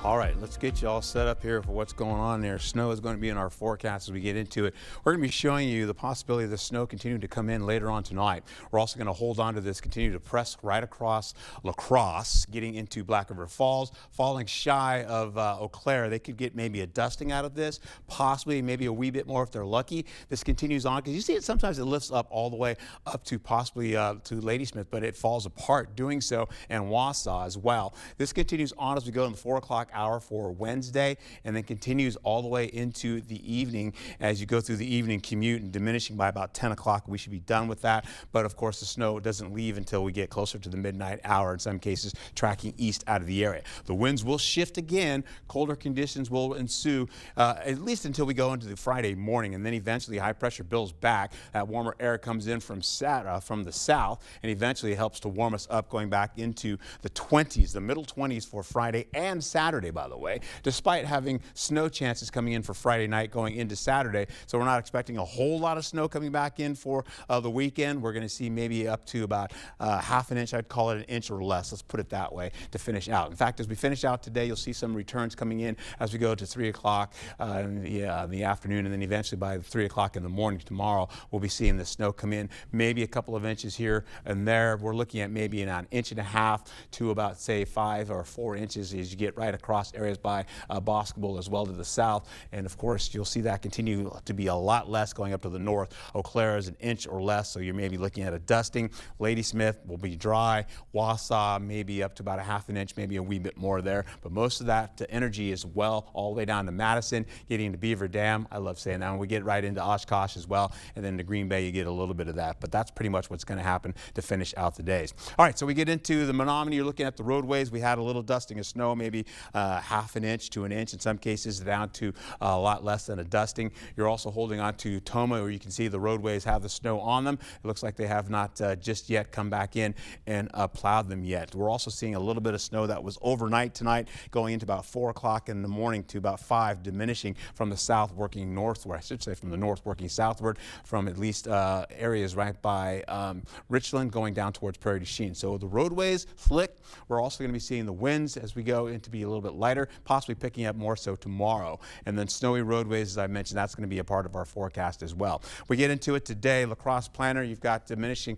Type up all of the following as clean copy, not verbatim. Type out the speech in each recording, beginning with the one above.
All right, let's get you all set up here for what's going on there. Snow is going to be in our forecast as we get into it. We're going to be showing you the possibility of the snow continuing to come in later on tonight. We're also going to hold on to this, continue to press right across La Crosse, getting into Black River Falls, falling shy of Eau Claire. They could get maybe a dusting out of this, possibly maybe a wee bit more if they're lucky. This continues on because you see it sometimes it lifts up all the way up to possibly to Ladysmith, but it falls apart doing so, and Wausau as well. This continues on as we go in the 4 o'clock hour for Wednesday, and then continues all the way into the evening as you go through the evening commute, and diminishing by about 10 o'clock. We should be done with that, but of course the snow doesn't leave until we get closer to the midnight hour, in some cases tracking east out of the area. The winds will shift again, colder conditions will ensue at least until we go into the Friday morning, and then eventually high pressure builds back. That warmer air comes in from the south, and eventually helps to warm us up, going back into the 20s, the middle 20s for Friday and Saturday, by the way, despite having snow chances coming in for Friday night going into Saturday. So we're not expecting a whole lot of snow coming back in for the weekend. We're going to see maybe up to about half an inch. I'd call it an inch or less. Let's put it that way to finish out. In fact, as we finish out today, you'll see some returns coming in as we go to 3 o'clock in the afternoon, and then eventually by 3 o'clock in the morning tomorrow, we'll be seeing the snow come in, maybe a couple of inches here and there. We're looking at maybe an inch and a half to about, say, 5 or 4 inches as you get right across areas by Boscobel as well to the south. And of course, you'll see that continue to be a lot less going up to the north. Eau Claire is an inch or less, so you're maybe looking at a dusting. Ladysmith will be dry. Wausau maybe up to about a half an inch, maybe a wee bit more there. But most of that energy is well all the way down to Madison, getting to Beaver Dam. I love saying that. And we get right into Oshkosh as well, and then to Green Bay you get a little bit of that. But that's pretty much what's going to happen to finish out the days. All right, so we get into the Menominee. You're looking at the roadways. We had a little dusting of snow, maybe half an inch to an inch, in some cases down to a lot less than a dusting. You're also holding on to Tomah, where you can see the roadways have the snow on them. It looks like they have not just yet come back in and plowed them yet. We're also seeing a little bit of snow that was overnight tonight, going into about 4 o'clock in the morning to about 5, diminishing from the south working northward. I should say from the north working southward, from at least areas right by Richland going down towards Prairie du Chien. So the roadways slick. We're also going to be seeing the winds as we go into be a little bit lighter, possibly picking up more so tomorrow. And then snowy roadways, as I mentioned, that's going to be a part of our forecast as well. We get into it today. La Crosse Planner, you've got diminishing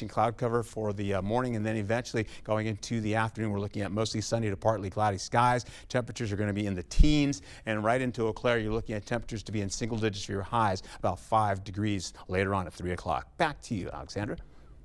cloud cover for the morning, and then eventually going into the afternoon, we're looking at mostly sunny to partly cloudy skies. Temperatures are going to be in the teens, and right into Eau Claire, you're looking at temperatures to be in single digits for your highs, about 5 degrees later on at 3 o'clock. Back to you, Alexandra.